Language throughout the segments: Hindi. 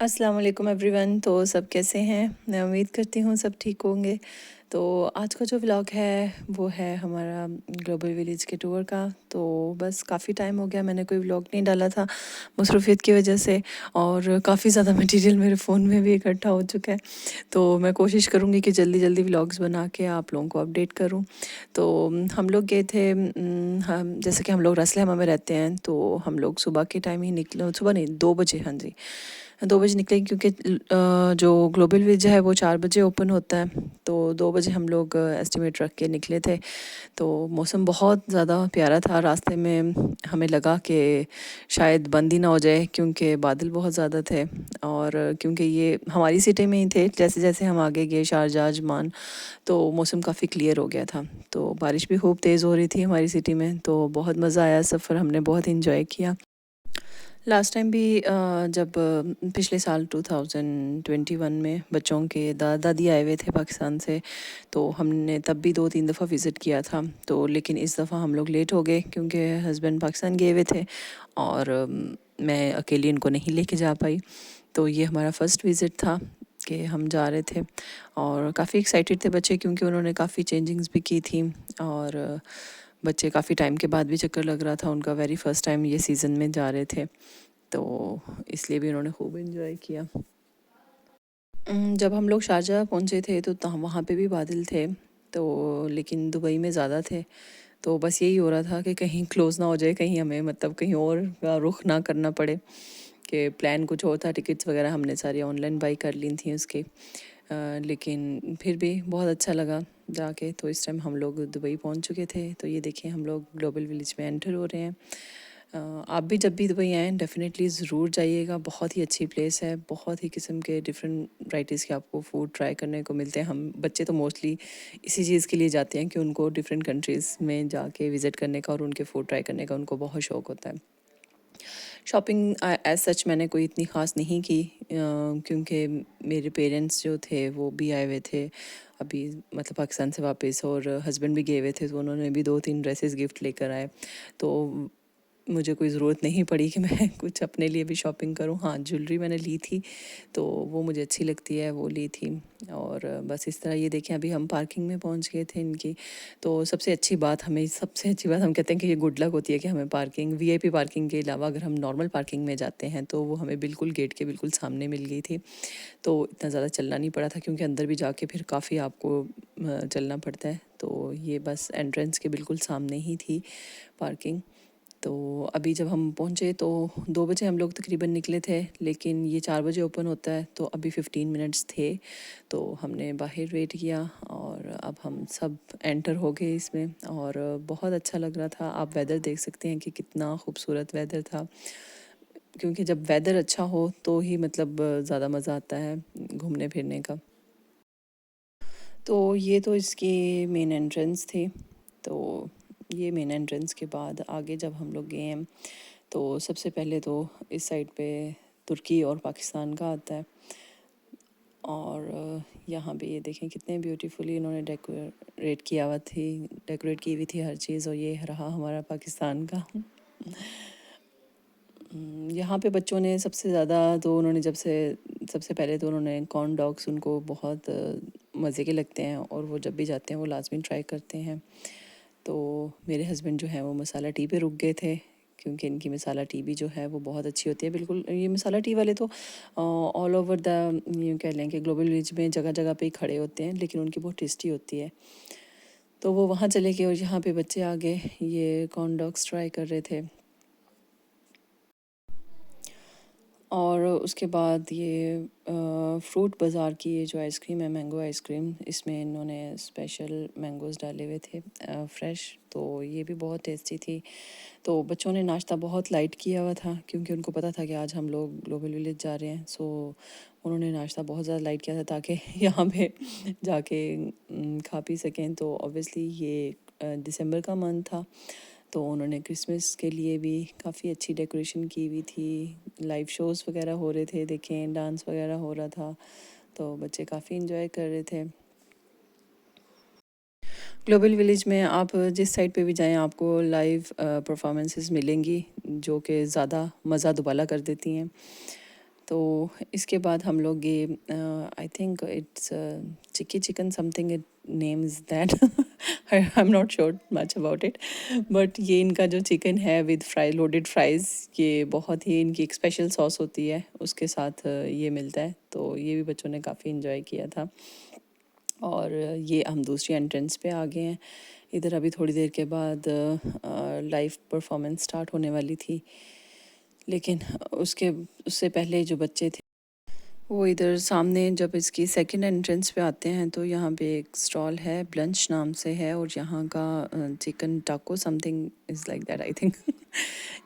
अस्सलाम वालेकुम एवरीवन। तो सब कैसे हैं? मैं उम्मीद करती हूँ सब ठीक होंगे। तो आज का जो व्लॉग है वो है हमारा ग्लोबल विलेज के टूर का। तो बस काफ़ी टाइम हो गया मैंने कोई व्लॉग नहीं डाला था मसरूफ़ियत की वजह से, और काफ़ी ज़्यादा मटेरियल मेरे फ़ोन में भी इकट्ठा हो चुका है। तो मैं कोशिश करूँगी कि जल्दी जल्दी व्लॉग्स बना के आप लोगों को अपडेट करूँ। तो हम लोग गए थे, हम जैसे कि हम लोग रसलहमा में रहते हैं, तो हम लोग सुबह के टाइम ही निकले, सुबह नहीं 2 बजे, हाँ जी 2 बजे निकले, क्योंकि जो ग्लोबल विलेज है वो 4 बजे ओपन होता है। तो 2 बजे हम लोग एस्टिमेट रख के निकले थे। तो मौसम बहुत ज़्यादा प्यारा था। रास्ते में हमें लगा कि शायद बंद ही ना हो जाए, क्योंकि बादल बहुत ज़्यादा थे। और क्योंकि ये हमारी सिटी में ही थे, जैसे जैसे हम आगे गए शारजाह अजमान, तो मौसम काफ़ी क्लियर हो गया था। तो बारिश भी खूब तेज़ हो रही थी हमारी सिटी में। तो बहुत मज़ा आया, सफ़र हमने बहुत इंजॉय किया। लास्ट टाइम भी जब पिछले साल 2021 में बच्चों के दादा दादी आए हुए थे पाकिस्तान से, तो हमने तब भी 2-3 दफ़ा विज़िट किया था। तो लेकिन इस दफ़ा हम लोग लेट हो गए, क्योंकि हस्बैंड पाकिस्तान गए हुए थे और मैं अकेली इनको नहीं लेके जा पाई। तो ये हमारा फ़र्स्ट विज़िट था कि हम जा रहे थे, और काफ़ी एक्साइटेड थे बच्चे, क्योंकि उन्होंने काफ़ी चेंजिंग्स भी की थी। और बच्चे काफ़ी टाइम के बाद भी चक्कर लग रहा था उनका, वेरी फर्स्ट टाइम ये सीज़न में जा रहे थे, तो इसलिए भी उन्होंने खूब एंजॉय किया। जब हम लोग शारजाह पहुँचे थे तो वहाँ पे भी बादल थे, तो लेकिन दुबई में ज़्यादा थे। तो बस यही हो रहा था कि कहीं क्लोज़ ना हो जाए, कहीं हमें मतलब कहीं और का रुख ना करना पड़े, कि प्लान कुछ और था। टिकट्स वगैरह हमने सारी ऑनलाइन बाई कर ली थी उसकी। लेकिन फिर भी बहुत अच्छा लगा जाके। तो इस टाइम हम लोग दुबई पहुंच चुके थे। तो ये देखिए हम लोग ग्लोबल विलेज में एंटर हो रहे हैं। आप भी जब भी दुबई आएँ डेफ़िनेटली ज़रूर जाइएगा। बहुत ही अच्छी प्लेस है, बहुत ही किस्म के डिफरेंट वैराइटीज़ के आपको फूड ट्राई करने को मिलते हैं। हम बच्चे तो मोस्टली इसी चीज़ के लिए जाते हैं कि उनको डिफरेंट कंट्रीज़ में जाके विज़िट करने का और उनके फूड ट्राई करने का उनको बहुत शौक़ होता है। शॉपिंग एज़ सच मैंने कोई इतनी ख़ास नहीं की, क्योंकि मेरे पेरेंट्स जो थे वो भी आए हुए थे अभी, मतलब पाकिस्तान से वापस, और हस्बैंड भी गए हुए थे, तो उन्होंने भी 2-3 ड्रेसेस गिफ्ट लेकर आए। तो मुझे कोई ज़रूरत नहीं पड़ी कि मैं कुछ अपने लिए भी शॉपिंग करूं। हाँ, ज्वेलरी मैंने ली थी, तो वो मुझे अच्छी लगती है, वो ली थी। और बस इस तरह ये देखें अभी हम पार्किंग में पहुंच गए थे इनकी। तो सबसे अच्छी बात, हमें सबसे अच्छी बात हम कहते हैं कि ये गुड लक होती है कि हमें पार्किंग, वीआईपी पार्किंग के अलावा अगर हम नॉर्मल पार्किंग में जाते हैं तो वो हमें बिल्कुल गेट के बिल्कुल सामने मिल गई थी। तो इतना ज़्यादा चलना नहीं पड़ा था, क्योंकि अंदर भी जाके फिर काफ़ी आपको चलना पड़ता है। तो ये बस एंट्रेंस के बिल्कुल सामने ही थी पार्किंग। तो अभी जब हम पहुँचे तो 2 बजे हम लोग तकरीबन निकले थे, लेकिन ये 4 बजे ओपन होता है, तो अभी 15 मिनट्स थे। तो हमने बाहर वेट किया और अब हम सब एंटर हो गए इसमें, और बहुत अच्छा लग रहा था। आप वेदर देख सकते हैं कि कितना खूबसूरत वेदर था, क्योंकि जब वेदर अच्छा हो तो ही मतलब ज़्यादा मज़ा आता है घूमने फिरने का। तो ये तो इसकी मेन एंट्रेंस थी। तो ये मेन एंट्रेंस के बाद आगे जब हम लोग गए हैं, तो सबसे पहले तो इस साइड पे तुर्की और पाकिस्तान का आता है। और यहाँ पे ये देखें कितने ब्यूटीफुली इन्होंने डेकोरेट की हुई थी हर चीज़। और ये रहा हमारा पाकिस्तान का। यहाँ पे बच्चों ने सबसे ज़्यादा, तो उन्होंने जब से सबसे पहले तो उन्होंने कॉर्न डॉग्स, उनको बहुत मज़े के लगते हैं, और वो जब भी जाते हैं वो लाजमी ट्राई करते हैं। तो मेरे हस्बैंड जो है वो मसाला टी पे रुक गए थे, क्योंकि इनकी मसाला टी भी जो है वो बहुत अच्छी होती है। बिल्कुल ये मसाला टी वाले तो ऑल ओवर द, यूँ कह लें कि ग्लोबल विलेज में जगह जगह पे ही खड़े होते हैं, लेकिन उनकी बहुत टेस्टी होती है। तो वो वहाँ चले गए और यहाँ पे बच्चे आ गए, ये कॉर्न डॉग्स ट्राई कर रहे थे। और उसके बाद ये फ्रूट बाज़ार की ये जो आइसक्रीम है, मैंगो आइसक्रीम, इसमें इन्होंने स्पेशल मैंगोज़ डाले हुए थे फ्रेश, तो ये भी बहुत टेस्टी थी। तो बच्चों ने नाश्ता बहुत लाइट किया हुआ था, क्योंकि उनको पता था कि आज हम लोग ग्लोबल विलेज जा रहे हैं। सो उन्होंने नाश्ता बहुत ज़्यादा लाइट किया था, ताकि यहाँ पे जाके खा पी सकें। तो ऑब्वियसली ये दिसंबर का मंथ था, तो उन्होंने क्रिसमस के लिए भी काफ़ी अच्छी डेकोरेशन की हुई थी। लाइव शोज़ वगैरह हो रहे थे, देखें डांस वगैरह हो रहा था, तो बच्चे काफ़ी इंजॉय कर रहे थे। ग्लोबल विलेज में आप जिस साइड पे भी जाएं आपको लाइव परफॉर्मेंसेस मिलेंगी, जो कि ज़्यादा मज़ा दुबाला कर देती हैं। तो इसके बाद हम लोग गए, I think it's chikki chicken something it name is that, I am not sure much about it, but ये इनका जो चिकन है विद फ्राई लोडेड फ्राइज़, ये बहुत ही इनकी एक स्पेशल सॉस होती है, उसके साथ ये मिलता है, तो ये भी बच्चों ने काफ़ी इन्जॉय किया था। और ये हम दूसरी एंट्रेंस पे आ गए हैं। इधर अभी थोड़ी देर के बाद लाइव परफॉर्मेंस स्टार्ट होने वाली थी, लेकिन उससे पहले जो बच्चे थे वो इधर सामने, जब इसकी सेकंड एंट्रेंस पे आते हैं तो यहाँ पे एक स्टॉल है, ब्लंच नाम से है, और यहाँ का चिकन टाको something is like that I think.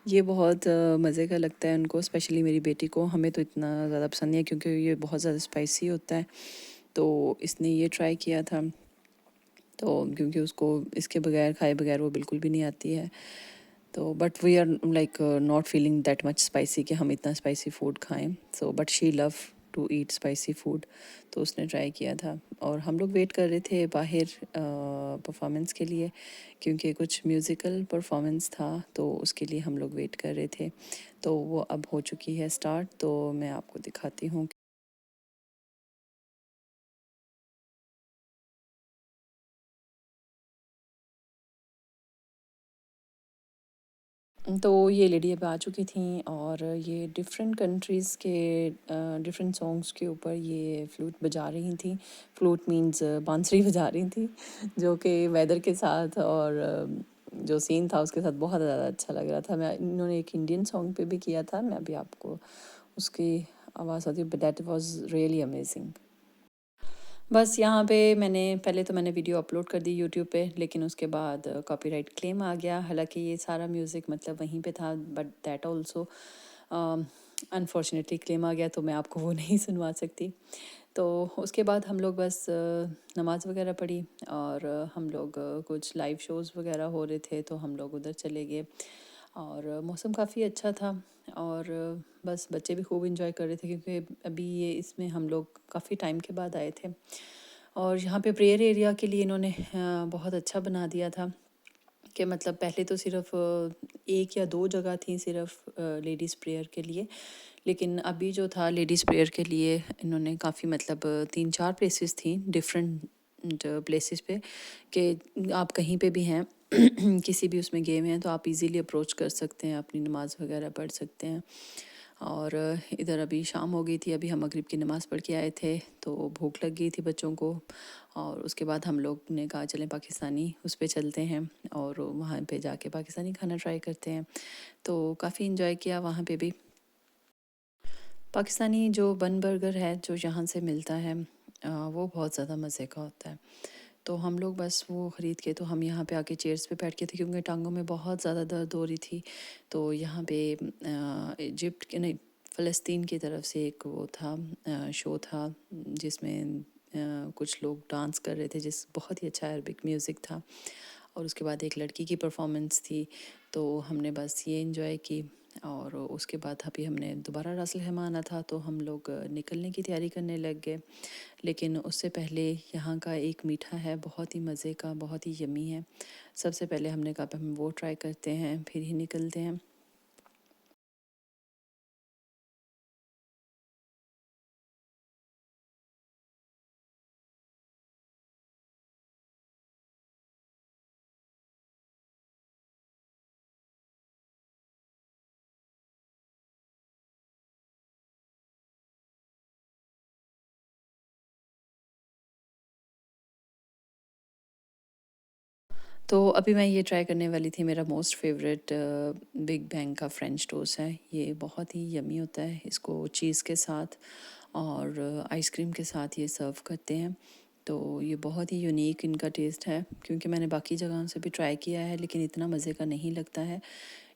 ये बहुत मज़े का लगता है उनको, स्पेशली मेरी बेटी को। हमें तो इतना ज़्यादा पसंद नहीं है क्योंकि ये बहुत ज़्यादा स्पाइसी होता है, तो इसने ये ट्राई किया था, तो क्योंकि उसको इसके बगैर खाए बगैर वो बिल्कुल भी नहीं आती है। तो but we are like not feeling that much spicy कि हम इतना स्पाइसी फूड खाएं, so but she love to eat spicy food, तो उसने ट्राई किया था। और हम लोग वेट कर रहे थे बाहर परफॉर्मेंस के लिए, क्योंकि कुछ म्यूज़िकल परफॉर्मेंस था, तो उसके लिए हम लोग वेट कर रहे थे। तो वो अब हो चुकी है स्टार्ट, तो मैं आपको दिखाती हूँ। तो ये लेडी अब आ चुकी थी, और ये डिफरेंट कंट्रीज़ के डिफरेंट सॉन्ग्स के ऊपर ये फ्लूट बजा रही थी। फ्लूट मींस बांसुरी बजा रही थी, जो कि वेदर के साथ और जो सीन था उसके साथ बहुत ज़्यादा अच्छा लग रहा था। मैं इन्होंने एक इंडियन सॉन्ग पे भी किया था, मैं अभी आपको उसकी आवाज़ आती हूँ, but that was really amazing. बस यहाँ पे मैंने वीडियो अपलोड कर दी यूट्यूब पे, लेकिन उसके बाद कॉपीराइट क्लेम आ गया। हालांकि ये सारा म्यूज़िक मतलब वहीं पे था, but that also unfortunately claim आ गया, तो मैं आपको वो नहीं सुनवा सकती। तो उसके बाद हम लोग बस नमाज़ वगैरह पढ़ी, और हम लोग कुछ लाइव शोज़ वगैरह हो रहे थे, तो हम लोग उधर चले गए, और मौसम काफ़ी अच्छा था, और बस बच्चे भी खूब इंजॉय कर रहे थे, क्योंकि अभी ये इसमें हम लोग काफ़ी टाइम के बाद आए थे। और यहाँ पे प्रेयर एरिया के लिए इन्होंने बहुत अच्छा बना दिया था, कि मतलब पहले तो सिर्फ एक या दो जगह थी सिर्फ लेडीज़ प्रेयर के लिए, लेकिन अभी जो था लेडीज़ प्रेयर के लिए इन्होंने काफ़ी मतलब 3-4 प्लेसेस थी, डिफरेंट प्लेसेस पे, कि आप कहीं पे भी हैं किसी भी उसमें गए हुए हैं तो आप इजीली अप्रोच कर सकते हैं, अपनी नमाज़ वगैरह पढ़ सकते हैं। और इधर अभी शाम हो गई थी, अभी हम मगरिब की नमाज़ पढ़ के आए थे, तो भूख लग गई थी बच्चों को, और उसके बाद हम लोग ने कहा चलें पाकिस्तानी उस पे चलते हैं, और वहाँ पे जाके पाकिस्तानी खाना ट्राई करते हैं। तो काफ़ी इन्जॉय किया वहाँ पे भी। पाकिस्तानी जो बन बर्गर है जो यहाँ से मिलता है, वो बहुत ज़्यादा मज़े का होता है। तो हम लोग बस वो ख़रीद के, तो हम यहाँ पे आके चेयर्स पे बैठ के थे, क्योंकि टांगों में बहुत ज़्यादा दर्द हो रही थी। तो यहाँ पे इजिप्ट के नहीं, फ़लस्तीन की तरफ से एक वो था, शो था, जिसमें कुछ लोग डांस कर रहे थे, जिस बहुत ही अच्छा अरबिक म्यूज़िक था, और उसके बाद एक लड़की की परफॉर्मेंस थी, तो हमने बस ये इन्जॉय की। और उसके बाद अभी हमने दोबारा रासल खैमा आना था, तो हम लोग निकलने की तैयारी करने लग गए, लेकिन उससे पहले यहाँ का एक मीठा है बहुत ही मज़े का, बहुत ही यमी है। सबसे पहले हमने कहा हम वो ट्राई करते हैं, फिर ही निकलते हैं। तो अभी मैं ये ट्राई करने वाली थी, मेरा मोस्ट फेवरेट बिग बैंग का फ्रेंच टोस्ट है। ये बहुत ही यमी होता है, इसको चीज़ के साथ और आइसक्रीम के साथ ये सर्व करते हैं। तो ये बहुत ही यूनिक इनका टेस्ट है, क्योंकि मैंने बाकी जगहों से भी ट्राई किया है, लेकिन इतना मज़े का नहीं लगता है।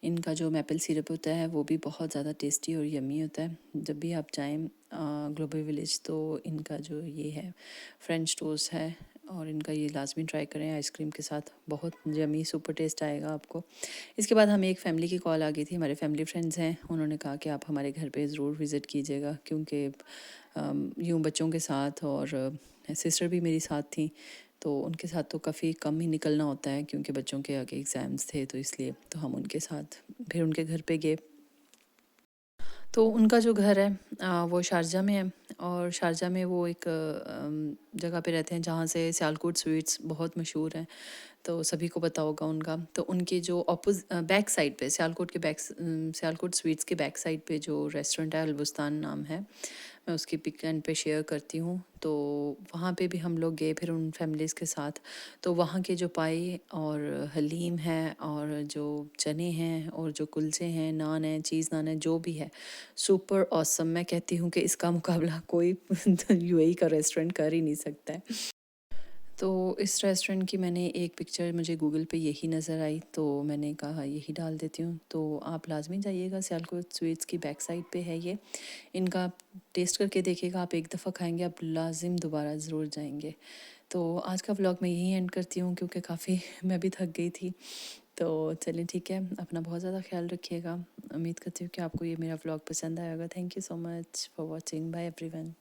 इनका जो मैपल सिरप होता है वो भी बहुत ज़्यादा टेस्टी और यमी होता है। जब भी आप जाएँ ग्लोबल विलेज, तो इनका जो ये है फ्रेंच टोस्ट है, और इनका ये लाजमी ट्राई करें आइसक्रीम के साथ, बहुत यमी सुपर टेस्ट आएगा आपको। इसके बाद हमें एक फ़ैमिली की कॉल आ गई थी, हमारे फैमिली फ्रेंड्स हैं, उन्होंने कहा कि आप हमारे घर पे ज़रूर विज़िट कीजिएगा, क्योंकि यूँ बच्चों के साथ, और सिस्टर भी मेरी साथ थी, तो उनके साथ तो काफ़ी कम ही निकलना होता है, क्योंकि बच्चों के आगे एग्ज़ाम्स थे, तो इसलिए तो हम उनके साथ फिर उनके घर पे गए। तो उनका जो घर है वो शारजा में है, और शारजा में वो एक जगह पे रहते हैं जहाँ से सियालकोट स्वीट्स बहुत मशहूर हैं, तो सभी को पता होगा उनका। तो उनके जो बैक साइड पे सियालकोट के सियालकोट स्वीट्स के बैक साइड पे जो रेस्टोरेंट है, अलबुस्तान नाम है, मैं उसकी पिक एंड पे शेयर करती हूँ। तो वहाँ पे भी हम लोग गए फिर उन फैमिलीज़ के साथ। तो वहाँ के जो पाई और हलीम है और जो चने हैं और जो कुलचे हैं, नान है, चीज़ नान है, जो भी है, सुपर ऑसम। मैं कहती हूँ कि इसका मुकाबला कोई यूएई का रेस्टोरेंट कर ही नहीं सकता है। तो इस रेस्टोरेंट की मैंने एक पिक्चर, मुझे गूगल पे यही नज़र आई, तो मैंने कहा यही डाल देती हूँ। तो आप लाजमी जाइएगा, सियालकोट स्वीट्स की बैक साइड पे है ये। इनका आप टेस्ट करके देखिएगा, आप एक दफ़ा खाएंगे आप लाजिम दोबारा ज़रूर जाएंगे। तो आज का व्लॉग मैं यहीं एंड करती हूँ क्योंकि काफ़ी मैं भी थक गई थी। तो चलिए ठीक है, अपना बहुत ज़्यादा ख्याल रखिएगा। उम्मीद करती हूँ कि आपको ये मेरा व्लॉग पसंद आएगा। Thank you so much for watching. Bye everyone.